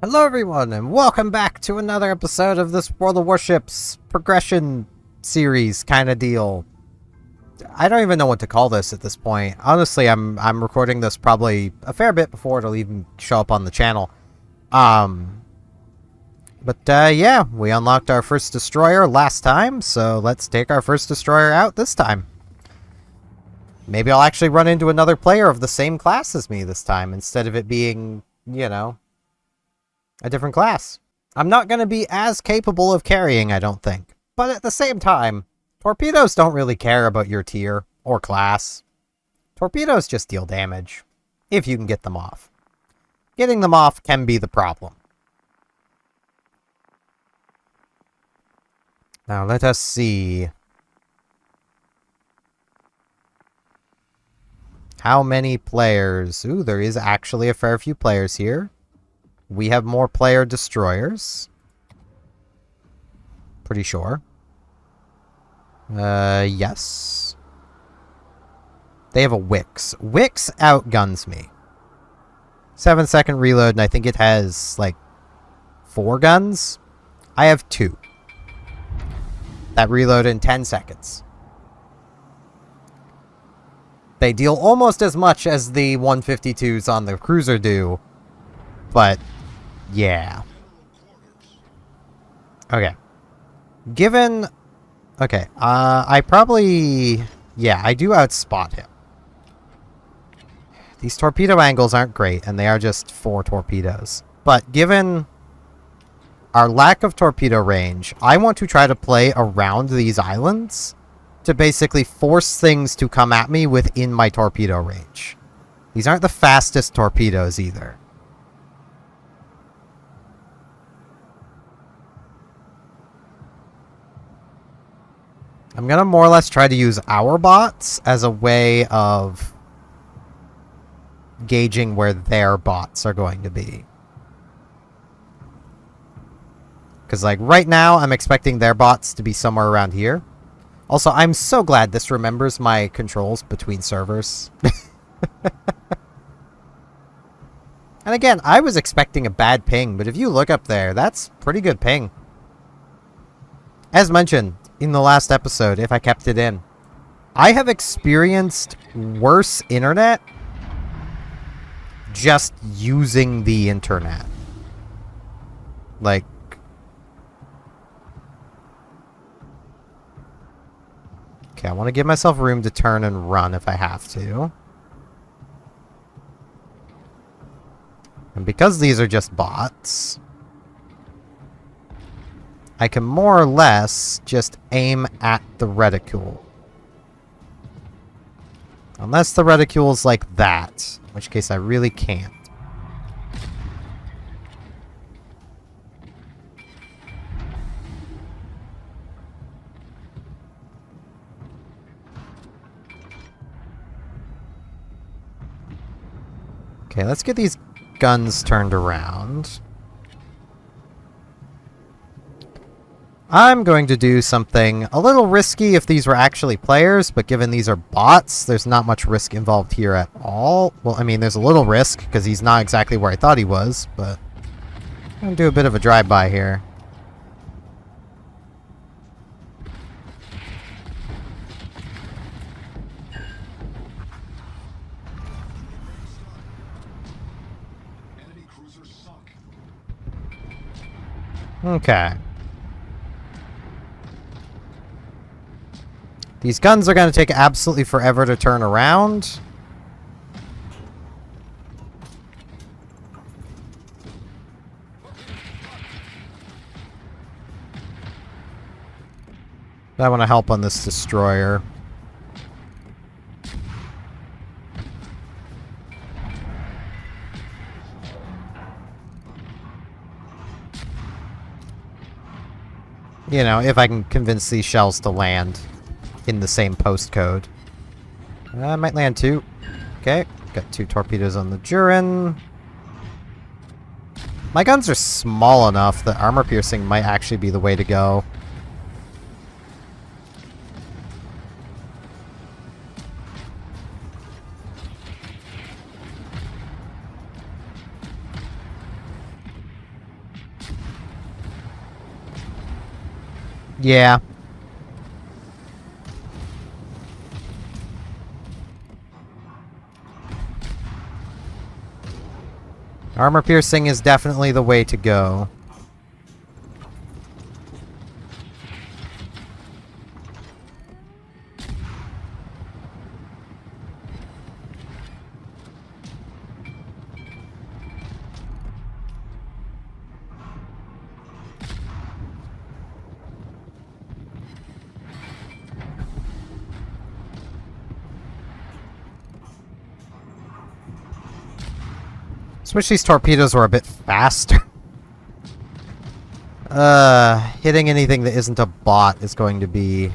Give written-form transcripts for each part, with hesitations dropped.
Hello everyone, and welcome back to another episode of this World of Warships progression series kind of deal. I don't even know what to call this at this point. Honestly, I'm recording this probably a fair bit before it'll even show up on the channel. Yeah, we unlocked our first destroyer last time, so let's take our first destroyer out this time. Maybe I'll actually run into another player of the same class as me this time, instead of it being, you know, a different class. I'm not going to be as capable of carrying, I don't think. But at the same time, torpedoes don't really care about your tier or class. Torpedoes just deal damage, if you can get them off. Getting them off can be the problem. Now let us see. How many players? Ooh, there is actually a fair few players here. We have more player destroyers. Pretty sure. Yes. They have a Wix. Wix outguns me. 7-second reload, and I think it has, like, 4 guns. I have 2. That reload in 10 seconds. They deal almost as much as the 152s on the cruiser do, but yeah. Okay. Given... Okay, I probably... Yeah, I do outspot him. These torpedo angles aren't great, and they are just 4 torpedoes. But given our lack of torpedo range, I want to try to play around these islands to basically force things to come at me within my torpedo range. These aren't the fastest torpedoes either. I'm going to more or less try to use our bots as a way of gauging where their bots are going to be. Because, like, right now, I'm expecting their bots to be somewhere around here. Also, I'm so glad this remembers my controls between servers. And again, I was expecting a bad ping, but if you look up there, that's pretty good ping. As mentioned in the last episode, if I kept it in, I have experienced worse internet just using the internet. Like, okay, I want to give myself room to turn and run if I have to. And because these are just bots, I can more or less just aim at the reticule. Unless the reticule's like that, in which case I really can't. Okay, let's get these guns turned around. I'm going to do something a little risky if these were actually players, but given these are bots, there's not much risk involved here at all. Well, I mean, there's a little risk, because he's not exactly where I thought he was, but I'm going to do a bit of a drive-by here. Okay. These guns are going to take absolutely forever to turn around. I want to help on this destroyer. You know, if I can convince these shells to land in the same postcode. I might land 2. Okay, got 2 torpedoes on the Jurin. My guns are small enough that armor piercing might actually be the way to go. Yeah. Armor piercing is definitely the way to go. Just wish these torpedoes were a bit faster. Hitting anything that isn't a bot is going to be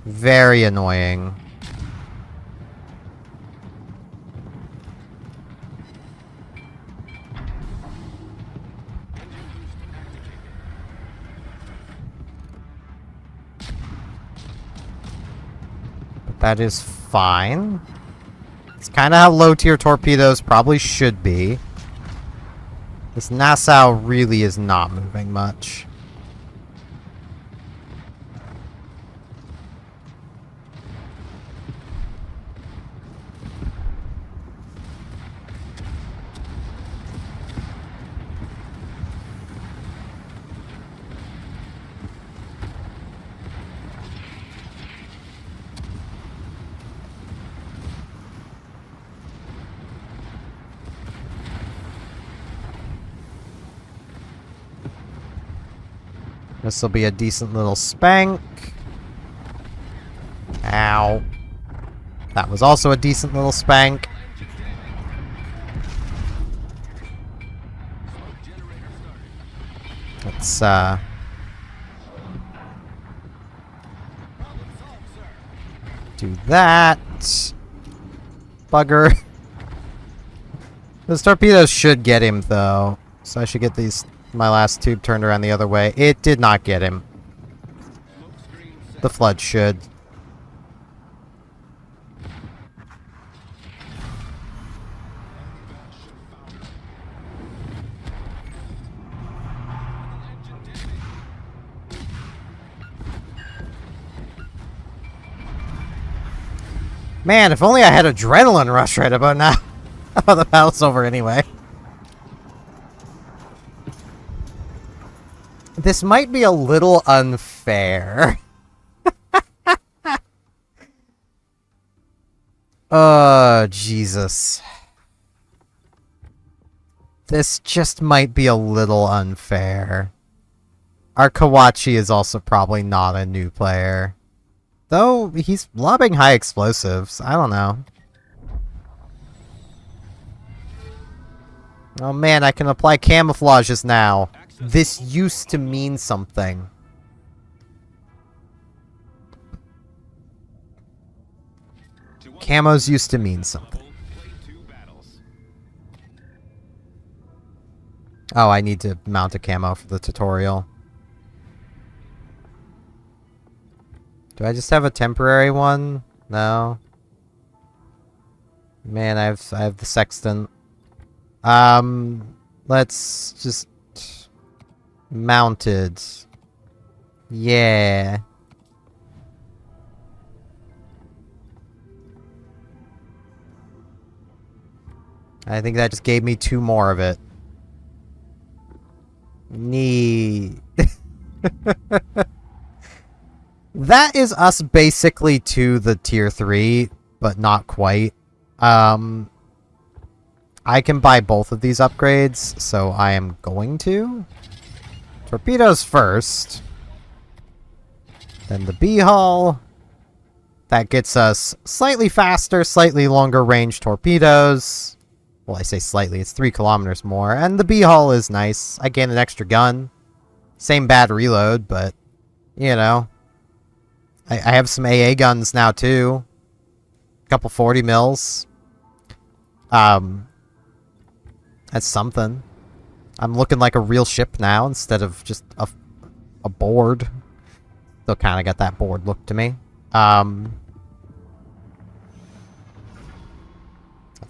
very annoying. But that is fine. It's kind of how low-tier torpedoes probably should be. This Nassau really is not moving much. This will be a decent little spank. Ow. That was also a decent little spank. Let's, do that. Bugger. Those torpedoes should get him, though. So I should get my last tube turned around the other way. It did not get him. The flood should. Man, if only I had adrenaline rush right about now. Oh, the battle's over anyway. This might be a little unfair. Oh, Jesus. This just might be a little unfair. Our Kawachi is also probably not a new player. Though, he's lobbing high explosives. I don't know. Oh man, I can apply camouflages now. This used to mean something. Camos used to mean something. Oh, I need to mount a camo for the tutorial. Do I just have a temporary one? No. Man, I have the sextant. Let's just mounted. Yeah. I think that just gave me 2 more of it. Neat. That is us basically to the tier 3, but not quite. I can buy both of these upgrades, so I am going to. Torpedoes first. Then the B-hull. That gets us slightly faster, slightly longer range torpedoes. Well, I say slightly, it's 3 kilometers more. And the B-hull is nice. I gain an extra gun. Same bad reload, but, you know. I have some AA guns now, too. A couple 40 mils. That's something. I'm looking like a real ship now instead of just a board. Still kind of got that board look to me. Let's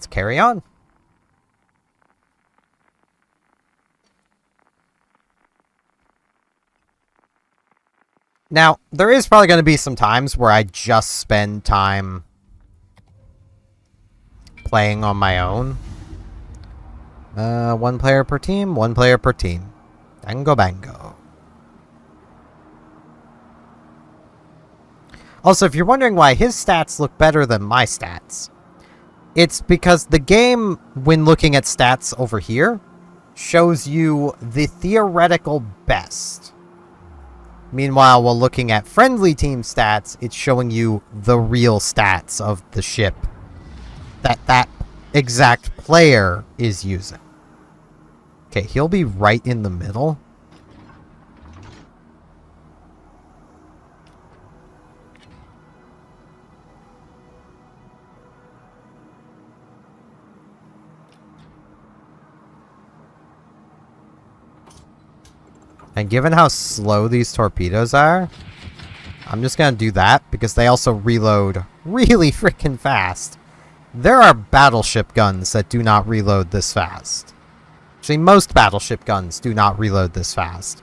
carry on. Now, there is probably going to be some times where I just spend time playing on my own. One player per team, one player per team. Bango bango. Also, if you're wondering why his stats look better than my stats, it's because the game, when looking at stats over here, shows you the theoretical best. Meanwhile, while looking at friendly team stats, it's showing you the real stats of the ship that exact player is using. Okay, he'll be right in the middle. And given how slow these torpedoes are, I'm just going to do that because they also reload really freaking fast. There are battleship guns that do not reload this fast. Actually, most battleship guns do not reload this fast.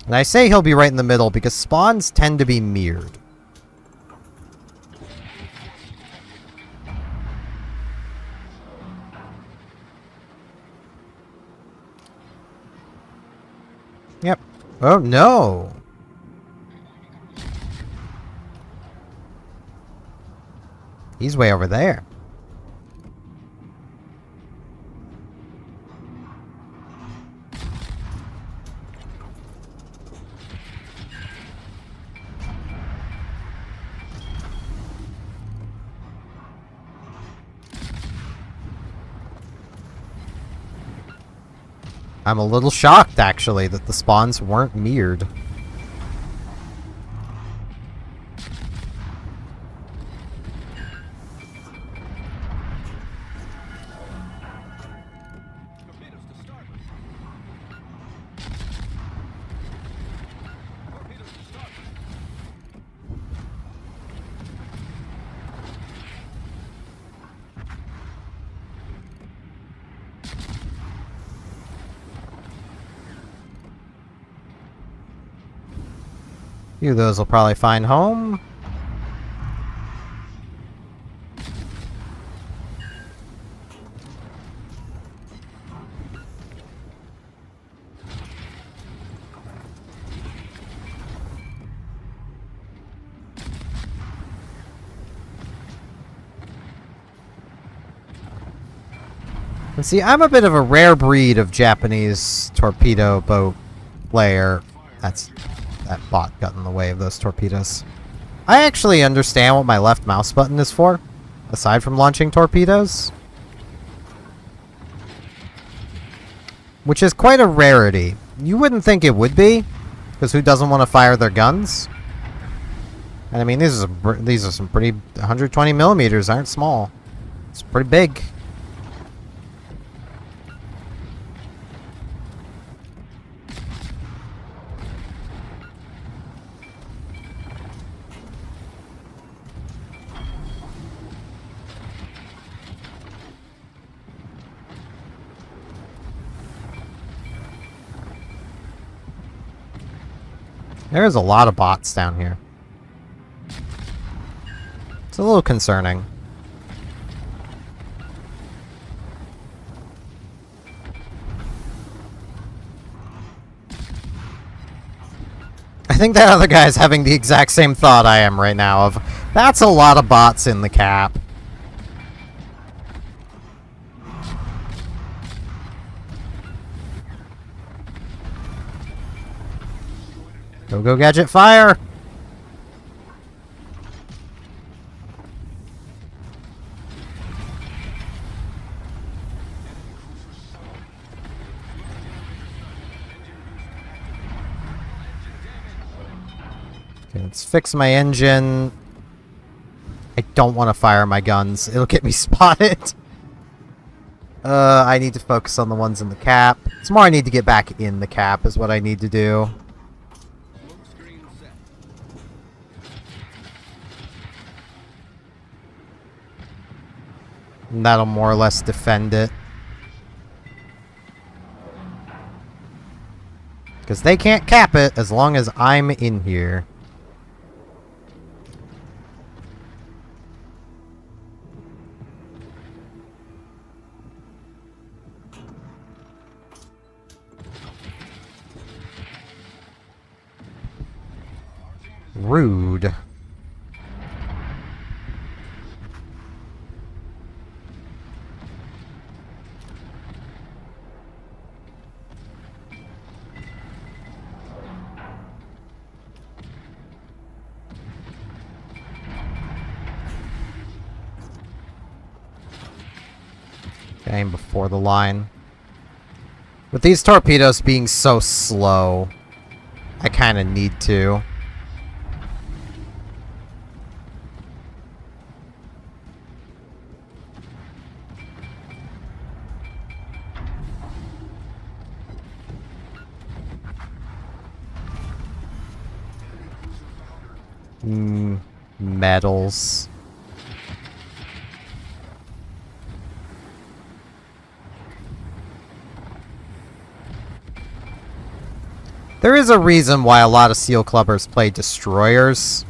And I say he'll be right in the middle because spawns tend to be mirrored. Yep. Oh, no. He's way over there. I'm a little shocked, actually, that the spawns weren't mirrored. Few of those will probably find home. And see, I'm a bit of a rare breed of Japanese torpedo boat player. That bot got in the way of those torpedoes. I actually understand what my left mouse button is for, aside from launching torpedoes. Which is quite a rarity. You wouldn't think it would be, because who doesn't want to fire their guns? And I mean, these are some pretty 120 millimeters aren't small. It's pretty big. There's a lot of bots down here. It's a little concerning. I think that other guy's having the exact same thought I am right now of, that's a lot of bots in the cap. Go, Gadget, fire! Okay, let's fix my engine. I don't want to fire my guns. It'll get me spotted. I need to focus on the ones in the cap. It's more I need to get back in the cap is what I need to do. And that'll more or less defend it. Because they can't cap it as long as I'm in here. Rude. Aim before the line. With these torpedoes being so slow, I kind of need to. Metals. There is a reason why a lot of Seal Clubbers play destroyers.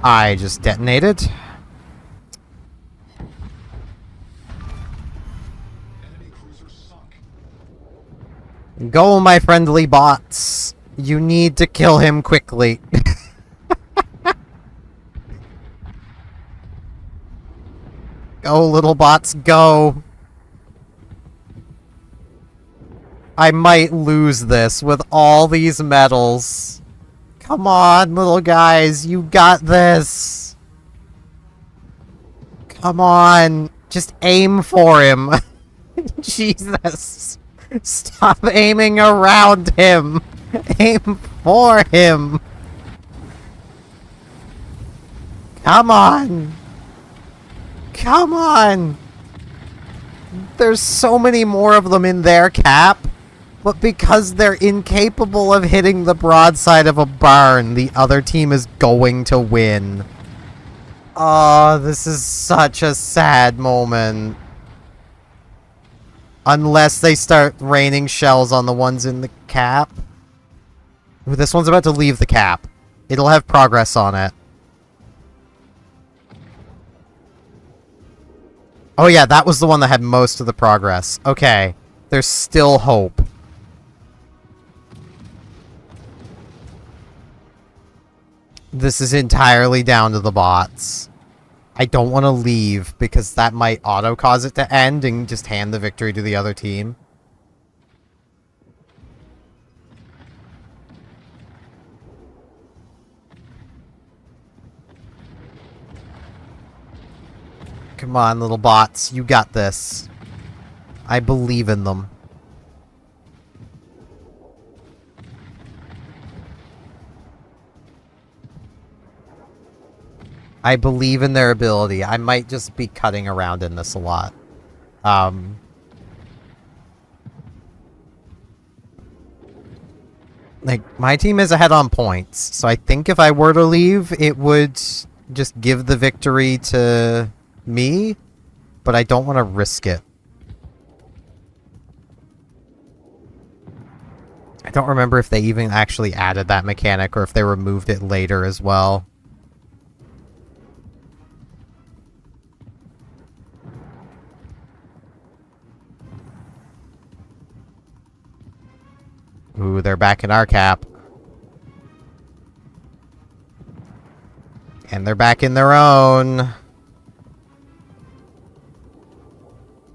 I just detonated. Go, my friendly bots. You need to kill him quickly. Go, little bots, go. I might lose this with all these medals. Come on, little guys, you got this. Come on, just aim for him. Jesus. Stop aiming around him. Aim for him. Come on. Come on. There's so many more of them in their cap. But because they're incapable of hitting the broadside of a barn, the other team is going to win. Oh, this is such a sad moment. Unless they start raining shells on the ones in the cap. Ooh, this one's about to leave the cap. It'll have progress on it. Oh yeah, that was the one that had most of the progress. Okay, there's still hope. This is entirely down to the bots. I don't want to leave because that might auto-cause it to end and just hand the victory to the other team. Come on, little bots. You got this. I believe in them. I believe in their ability. I might just be cutting around in this a lot. Like, my team is ahead on points, so I think if I were to leave, it would just give the victory to me, but I don't want to risk it. I don't remember if they even actually added that mechanic or if they removed it later as well. Ooh, they're back in our cap. And they're back in their own.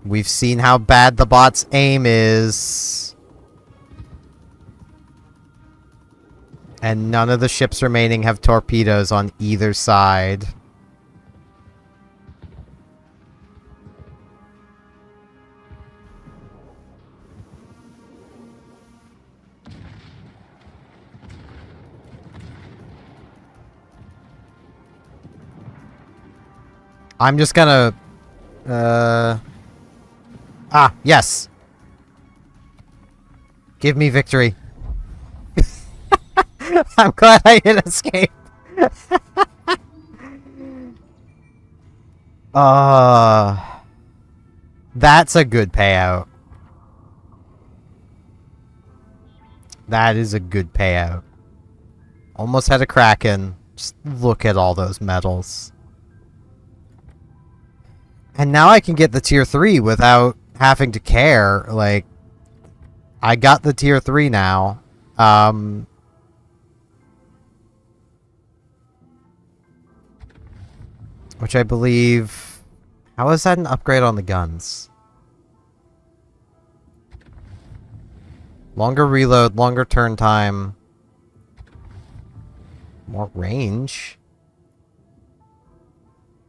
We've seen how bad the bot's aim is. And none of the ships remaining have torpedoes on either side. I'm just gonna Ah, yes. Give me victory. I'm glad I hit escape. That's a good payout. That is a good payout. Almost had a Kraken. Just look at all those medals. And now I can get the tier 3 without having to care. Like, I got the tier 3 now. Which I believe... How is that an upgrade on the guns? Longer reload, longer turn time. More range.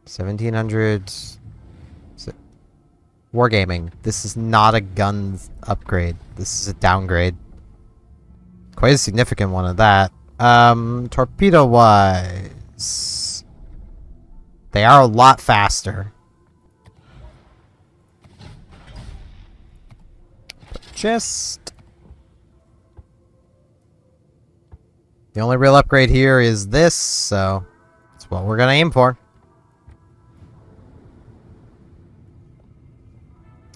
1700... Wargaming. This is not a guns upgrade. This is a downgrade. Quite a significant one of that. Torpedo-wise... They are a lot faster. Just... The only real upgrade here is this, so... That's what we're gonna aim for.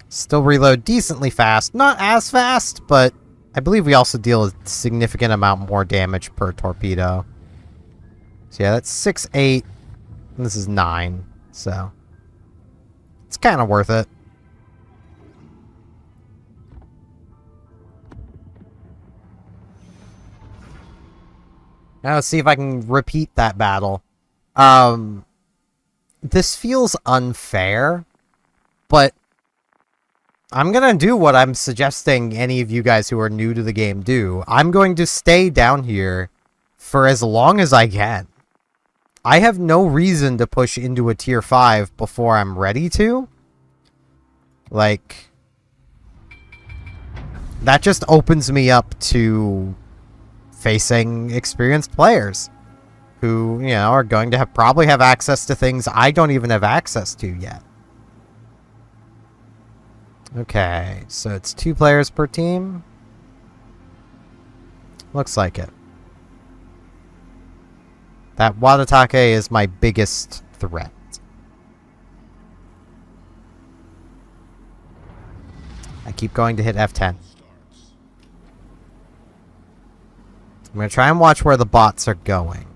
Still reload decently fast. Not as fast, but I believe we also deal a significant amount more damage per torpedo. So yeah, that's 6, 8, and this is 9, so it's kind of worth it. Now let's see if I can repeat that battle. This feels unfair, but I'm gonna do what I'm suggesting any of you guys who are new to the game do. I'm going to stay down here for as long as I can. I have no reason to push into a tier 5 before I'm ready to. Like, that just opens me up to facing experienced players who, you know, are going to probably have access to things I don't even have access to yet. Okay, so it's 2 players per team. Looks like it. That Watatake is my biggest threat. I keep going to hit F10. I'm going to try and watch where the bots are going.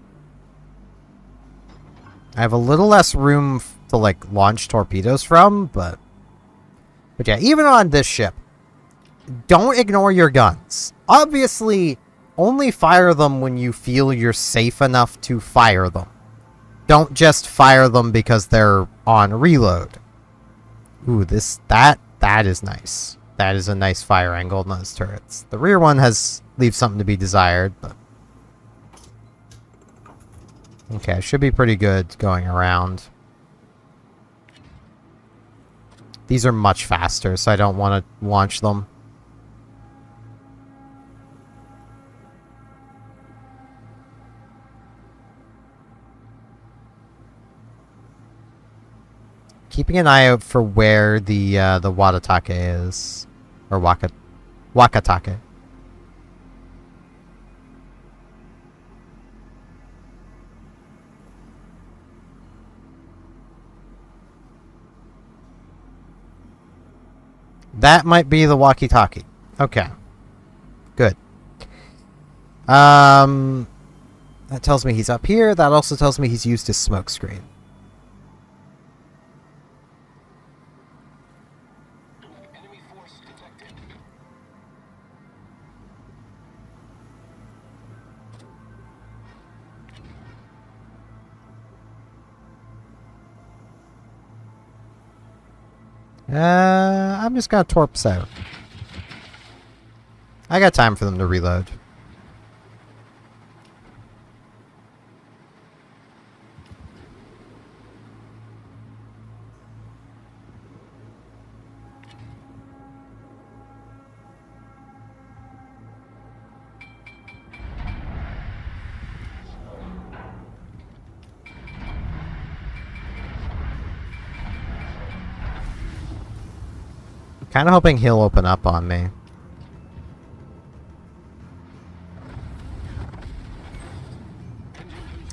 I have a little less room to, like, launch torpedoes from, but yeah, even on this ship, don't ignore your guns. Obviously, only fire them when you feel you're safe enough to fire them. Don't just fire them because they're on reload. Ooh, that is nice. That is a nice fire angle on those turrets. The rear one leaves something to be desired, but okay, should be pretty good going around. These are much faster, so I don't want to launch them. Keeping an eye out for where the Watatake is. Or Wakatake. That might be the walkie-talkie. Okay. Good. That tells me he's up here. That also tells me he's used his smoke screen. I'm just gonna torps out. I got time for them to reload. Kind of hoping he'll open up on me.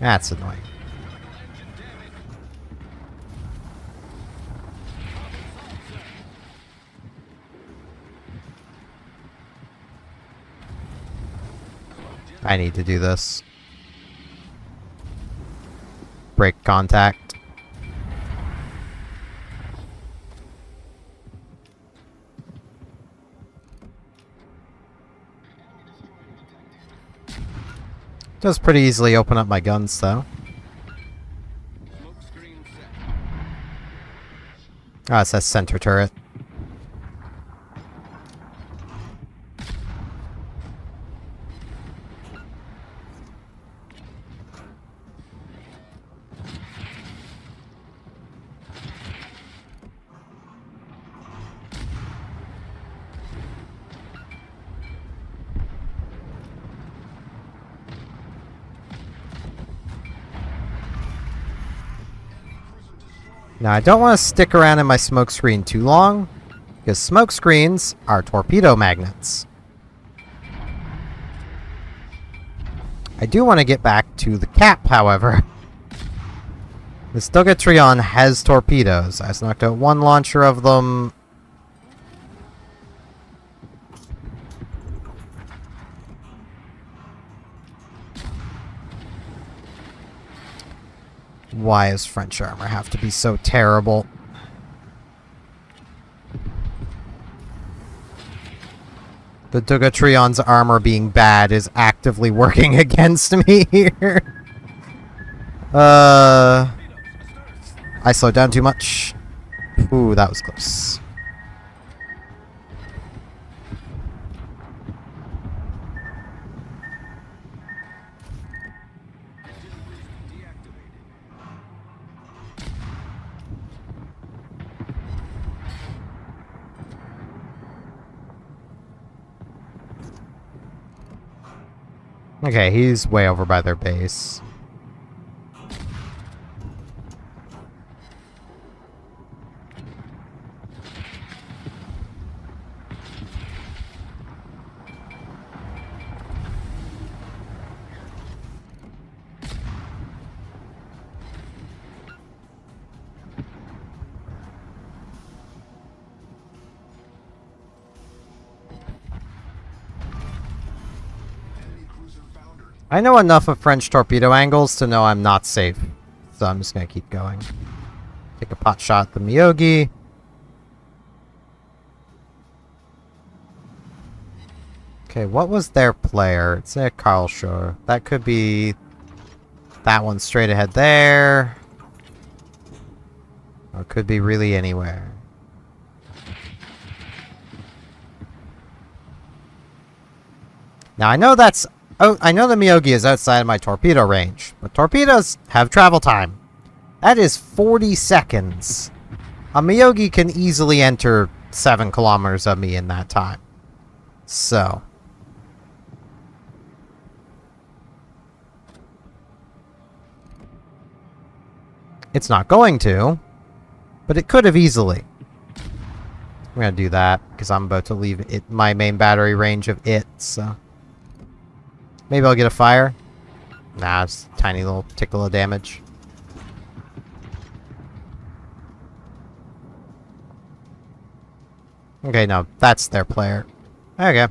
That's annoying. I need to do this. Break contact. Does pretty easily open up my guns, though. Ah, it says center turret. Now, I don't want to stick around in my smoke screen too long, because smoke screens are torpedo magnets. I do want to get back to the cap, however. This Dugatreon has torpedoes. I just knocked out one launcher of them. Why does French armor have to be so terrible? The Dugatreon's armor being bad is actively working against me here. I slowed down too much. Ooh, that was close. Okay, he's way over by their base. I know enough of French torpedo angles to know I'm not safe. So I'm just going to keep going. Take a pot shot at the Miyogi. Okay, what was their player? It's a Karlsruhe. That could be that one straight ahead there. Or it could be really anywhere. Now I know that's... Oh, I know the Miyogi is outside of my torpedo range, but torpedoes have travel time. That is 40 seconds. A Miyogi can easily enter 7 kilometers of me in that time. So. It's not going to, but it could have easily. I'm going to do that, because I'm about to leave it my main battery range of it, so... Maybe I'll get a fire. Nah, it's a tiny little tickle of damage. Okay, no, that's their player. Okay.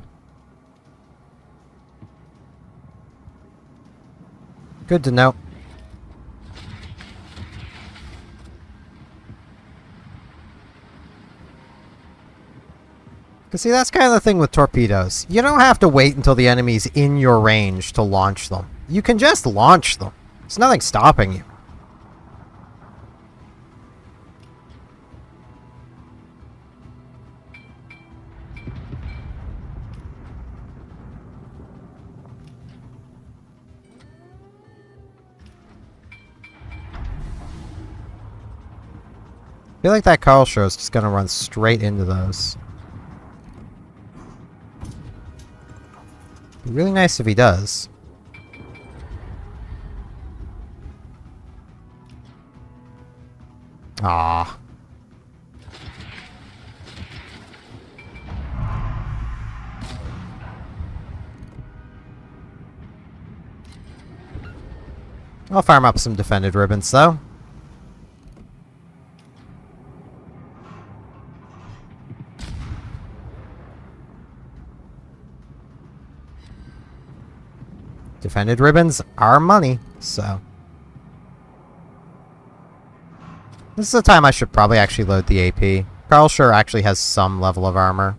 Good to know. Because see, that's kind of the thing with torpedoes. You don't have to wait until the enemy's in your range to launch them. You can just launch them. There's nothing stopping you. I feel like that Karlsruhe is just going to run straight into those. Be really nice if he does. Ah. I'll farm up some defended ribbons, though. Defended ribbons are money, so... This is the time I should probably actually load the AP. Karl sure actually has some level of armor.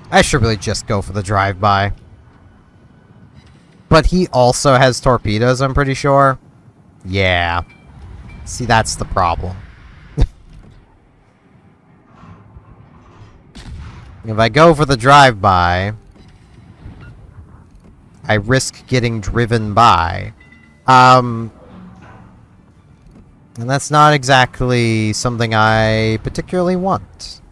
I should really just go for the drive-by. But he also has torpedoes, I'm pretty sure. Yeah. See, that's the problem. If I go for the drive-by, I risk getting driven by. And that's not exactly something I particularly want.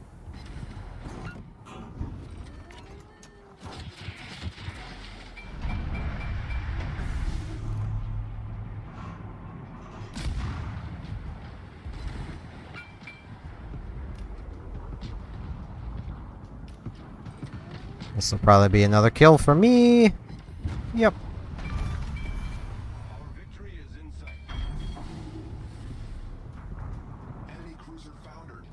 This will probably be another kill for me. Yep. Our victory is in sight. Enemy cruiser foundered.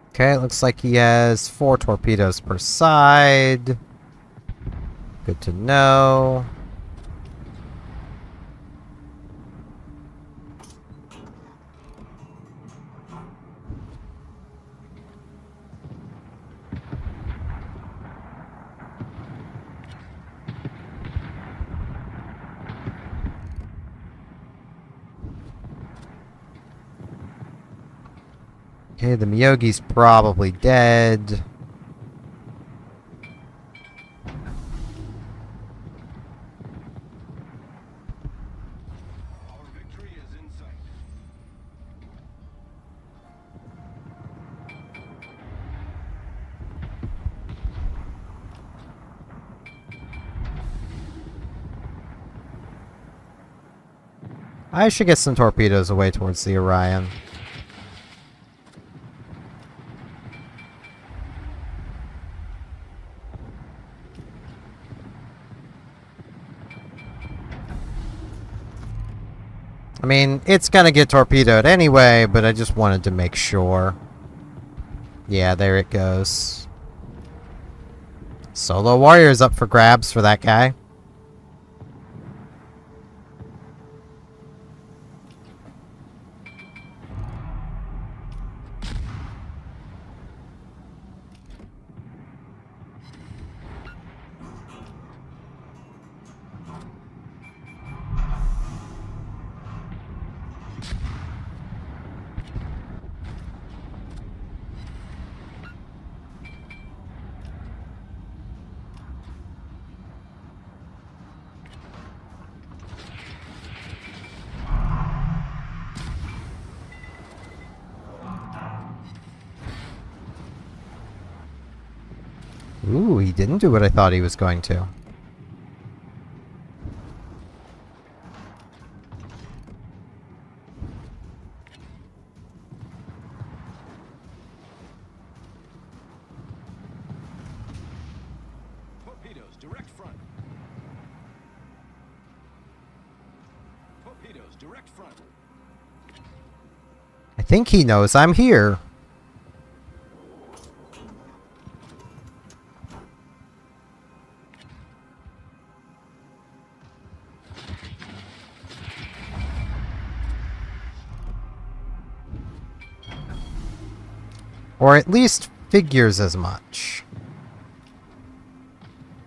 Okay, it looks like he has 4 torpedoes per side. Good to know. Okay, the Miyogi's probably dead. Our victory is in sight. I should get some torpedoes away towards the Orion. I mean, it's gonna get torpedoed anyway, but I just wanted to make sure. Yeah, there it goes. Solo Warrior's up for grabs for that guy. Ooh, he didn't do what I thought he was going to. Torpedoes, direct front. Torpedoes, direct front. I think he knows I'm here. Or at least figures as much. Engine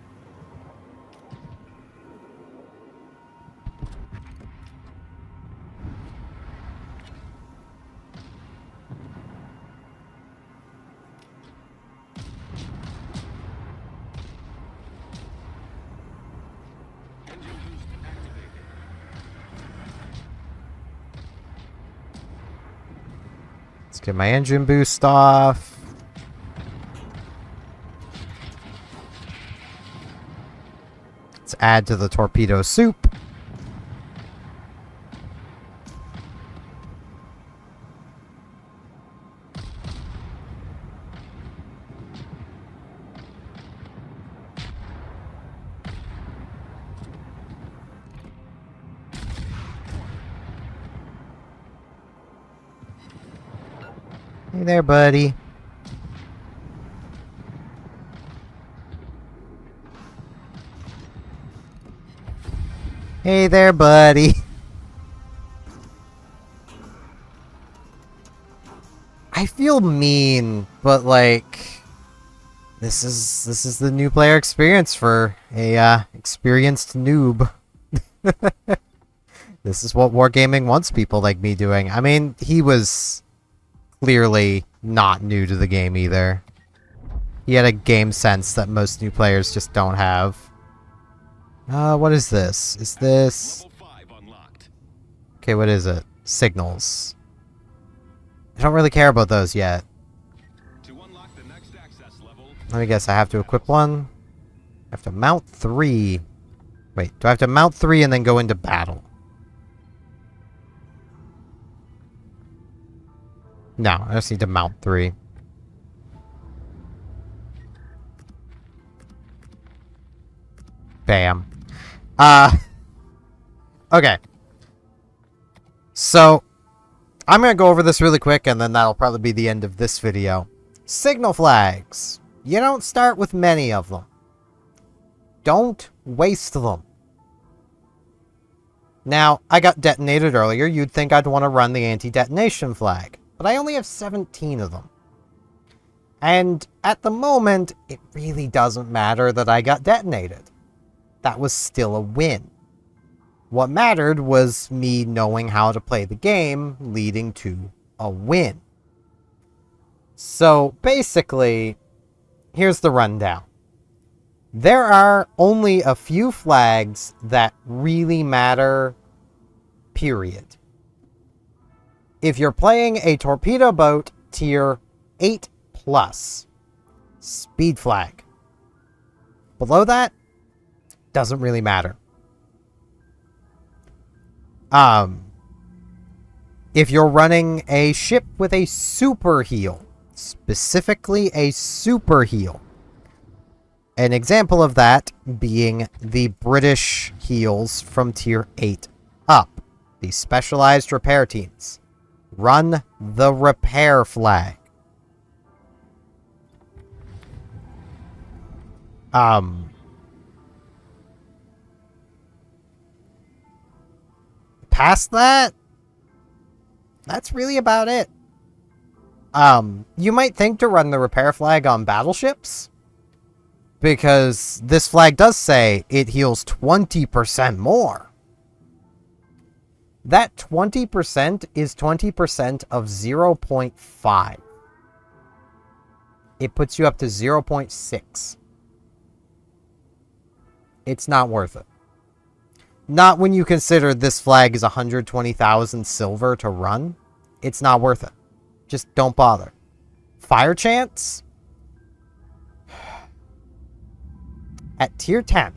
boost activated. Let's get my engine boost off. add to the torpedo soup. Hey there, buddy. Hey there, buddy. I feel mean, but like this is the new player experience for a experienced noob. This is what wargaming wants people like me doing. I mean, he was clearly not new to the game either. He had a game sense that most new players just don't have. What is this? Is this... Level 5 unlocked. Okay, what is it? Signals. I don't really care about those yet. To unlock the next access level, Let me guess, I have to equip one? I have to mount 3. Wait, do I have to mount 3 and then go into battle? No, I just need to mount 3. Bam. Okay. So, I'm going to go over this really quick, and then that'll probably be the end of this video. Signal flags. You don't start with many of them. Don't waste them. Now, I got detonated earlier. You'd think I'd want to run the anti-detonation flag. But I only have 17 of them. And at the moment, it really doesn't matter that I got detonated. That was still a win. What mattered was me knowing how to play the game, leading to a win. So basically, here's the rundown. There are only a few flags that really matter, period. If you're playing a torpedo boat tier 8+, speed flag. Below that, doesn't really matter. If you're running a ship with a super heel, specifically a super heel, an example of that being the British heels from tier 8 up, the specialized repair teams. Run the repair flag. Past that, that's really about it. You might think to run the repair flag on battleships, because this flag does say it heals 20% more. That 20% is 20% of 0.5. It puts you up to 0.6. It's not worth it. Not when you consider this flag is 120,000 silver to run. It's not worth it. Just don't bother. Fire chance? At tier 10,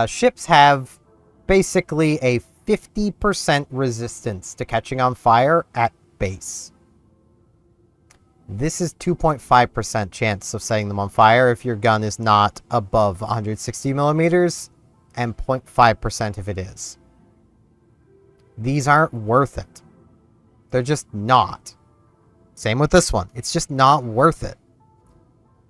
ships have basically a 50% resistance to catching on fire at base. This is 2.5% chance of setting them on fire if your gun is not above 160 millimeters, and 0.5% if it is. These aren't worth it. They're just not. Same with this one. It's just not worth it.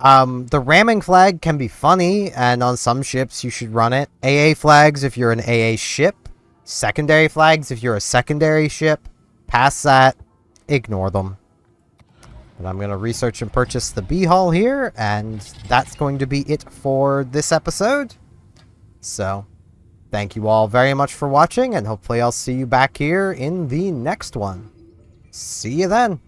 The ramming flag can be funny, and on some ships you should run it. AA flags if you're an AA ship. Secondary flags if you're a secondary ship. Past that, ignore them. But I'm going to research and purchase the B hull here, and that's going to be it for this episode. So, thank you all very much for watching, and hopefully I'll see you back here in the next one. See you then.